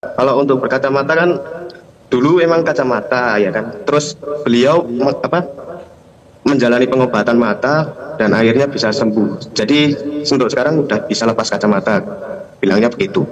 Kalau untuk berkacamata kan dulu emang kacamata ya kan. Terus beliau menjalani pengobatan mata dan akhirnya bisa sembuh. Jadi untuk sekarang udah bisa lepas kacamata. Bilangnya begitu.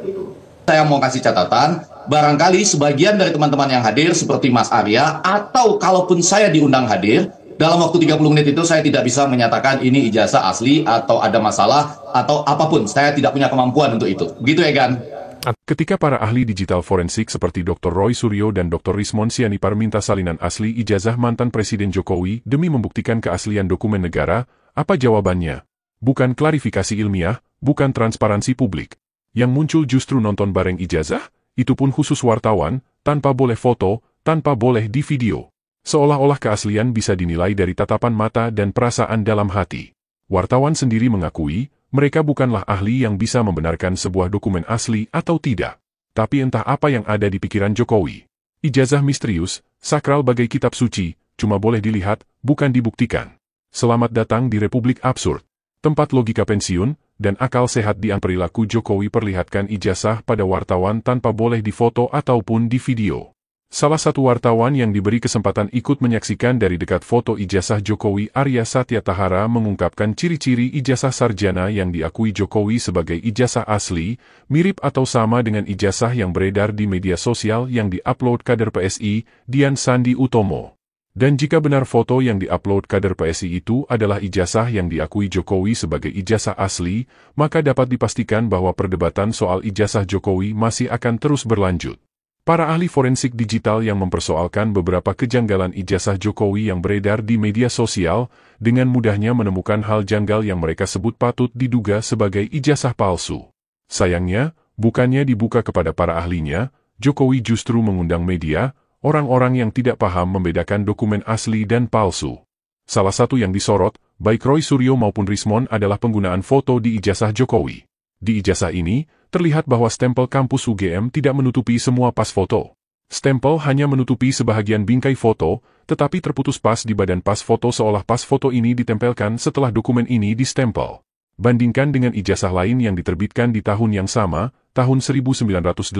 Saya mau kasih catatan, barangkali sebagian dari teman-teman yang hadir seperti Mas Arya, atau kalaupun saya diundang hadir, dalam waktu 30 menit itu saya tidak bisa menyatakan ini ijazah asli atau ada masalah atau apapun. Saya tidak punya kemampuan untuk itu. Begitu ya, Gan? Ketika para ahli digital forensik seperti Dr. Roy Suryo dan Dr. Rismon Sianipar minta salinan asli ijazah mantan Presiden Jokowi demi membuktikan keaslian dokumen negara, apa jawabannya? Bukan klarifikasi ilmiah, bukan transparansi publik. Yang muncul justru nonton bareng ijazah, itu pun khusus wartawan, tanpa boleh foto, tanpa boleh di video. Seolah-olah keaslian bisa dinilai dari tatapan mata dan perasaan dalam hati. Wartawan sendiri mengakui, mereka bukanlah ahli yang bisa membenarkan sebuah dokumen asli atau tidak. Tapi entah apa yang ada di pikiran Jokowi. Ijazah misterius, sakral bagai kitab suci, cuma boleh dilihat, bukan dibuktikan. Selamat datang di Republik Absurd. Tempat logika pensiun, dan akal sehat di perilaku Jokowi perlihatkan ijazah pada wartawan tanpa boleh difoto ataupun di video. Salah satu wartawan yang diberi kesempatan ikut menyaksikan dari dekat foto ijazah Jokowi, Arya Satya Tahara, mengungkapkan ciri-ciri ijazah sarjana yang diakui Jokowi sebagai ijazah asli, mirip atau sama dengan ijazah yang beredar di media sosial yang diupload kader PSI, Dian Sandi Utomo. Dan jika benar foto yang diupload kader PSI itu adalah ijazah yang diakui Jokowi sebagai ijazah asli, maka dapat dipastikan bahwa perdebatan soal ijazah Jokowi masih akan terus berlanjut. Para ahli forensik digital yang mempersoalkan beberapa kejanggalan ijazah Jokowi yang beredar di media sosial, dengan mudahnya menemukan hal janggal yang mereka sebut patut diduga sebagai ijazah palsu. Sayangnya, bukannya dibuka kepada para ahlinya, Jokowi justru mengundang media, orang-orang yang tidak paham membedakan dokumen asli dan palsu. Salah satu yang disorot, baik Roy Suryo maupun Rismon, adalah penggunaan foto di ijazah Jokowi. Di ijazah ini, terlihat bahwa stempel kampus UGM tidak menutupi semua pas foto. Stempel hanya menutupi sebahagian bingkai foto, tetapi terputus pas di badan pas foto seolah pas foto ini ditempelkan setelah dokumen ini distempel. Bandingkan dengan ijazah lain yang diterbitkan di tahun yang sama, tahun 1985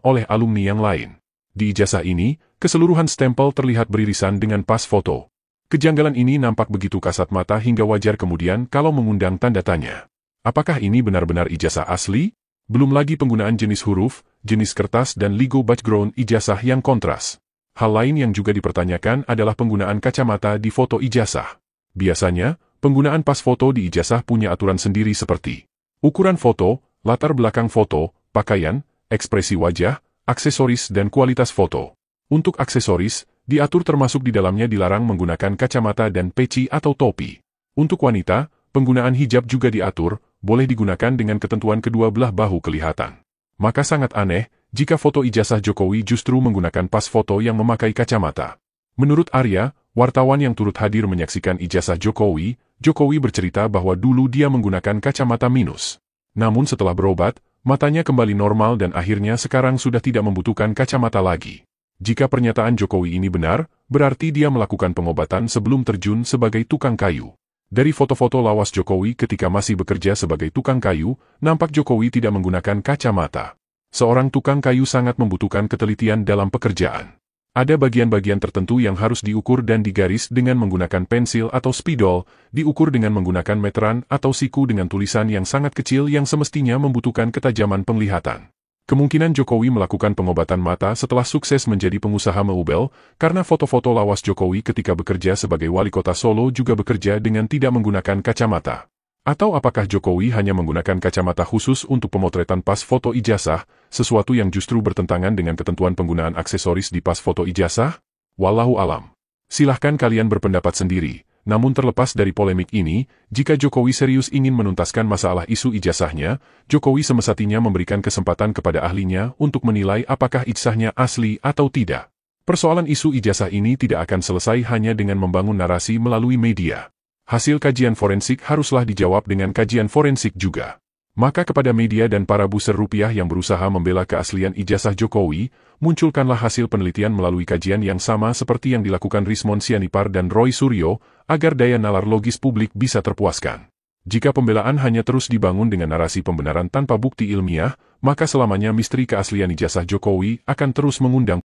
oleh alumni yang lain. Di ijazah ini, keseluruhan stempel terlihat beririsan dengan pas foto. Kejanggalan ini nampak begitu kasat mata hingga wajar kemudian kalau mengundang tanda tanya. Apakah ini benar-benar ijazah asli? Belum lagi penggunaan jenis huruf, jenis kertas dan logo background ijazah yang kontras. Hal lain yang juga dipertanyakan adalah penggunaan kacamata di foto ijazah. Biasanya, penggunaan pas foto di ijazah punya aturan sendiri seperti ukuran foto, latar belakang foto, pakaian, ekspresi wajah, aksesoris dan kualitas foto. Untuk aksesoris, diatur termasuk di dalamnya dilarang menggunakan kacamata dan peci atau topi. Untuk wanita, penggunaan hijab juga diatur, boleh digunakan dengan ketentuan kedua belah bahu kelihatan. Maka sangat aneh, jika foto ijazah Jokowi justru menggunakan pas foto yang memakai kacamata. Menurut Arya, wartawan yang turut hadir menyaksikan ijazah Jokowi, Jokowi bercerita bahwa dulu dia menggunakan kacamata minus. Namun setelah berobat, matanya kembali normal dan akhirnya sekarang sudah tidak membutuhkan kacamata lagi. Jika pernyataan Jokowi ini benar, berarti dia melakukan pengobatan sebelum terjun sebagai tukang kayu. Dari foto-foto lawas Jokowi ketika masih bekerja sebagai tukang kayu, nampak Jokowi tidak menggunakan kacamata. Seorang tukang kayu sangat membutuhkan ketelitian dalam pekerjaan. Ada bagian-bagian tertentu yang harus diukur dan digaris dengan menggunakan pensil atau spidol, diukur dengan menggunakan meteran atau siku dengan tulisan yang sangat kecil yang semestinya membutuhkan ketajaman penglihatan. Kemungkinan Jokowi melakukan pengobatan mata setelah sukses menjadi pengusaha meubel, karena foto-foto lawas Jokowi ketika bekerja sebagai wali kota Solo juga bekerja dengan tidak menggunakan kacamata. Atau apakah Jokowi hanya menggunakan kacamata khusus untuk pemotretan pas foto ijazah, sesuatu yang justru bertentangan dengan ketentuan penggunaan aksesoris di pas foto ijazah? Wallahu alam. Silahkan kalian berpendapat sendiri. Namun terlepas dari polemik ini, jika Jokowi serius ingin menuntaskan masalah isu ijazahnya, Jokowi semestinya memberikan kesempatan kepada ahlinya untuk menilai apakah ijazahnya asli atau tidak. Persoalan isu ijazah ini tidak akan selesai hanya dengan membangun narasi melalui media. Hasil kajian forensik haruslah dijawab dengan kajian forensik juga. Maka kepada media dan para buser rupiah yang berusaha membela keaslian ijazah Jokowi, munculkanlah hasil penelitian melalui kajian yang sama seperti yang dilakukan Rismon Sianipar dan Roy Suryo, agar daya nalar logis publik bisa terpuaskan. Jika pembelaan hanya terus dibangun dengan narasi pembenaran tanpa bukti ilmiah, maka selamanya misteri keaslian ijazah Jokowi akan terus mengundang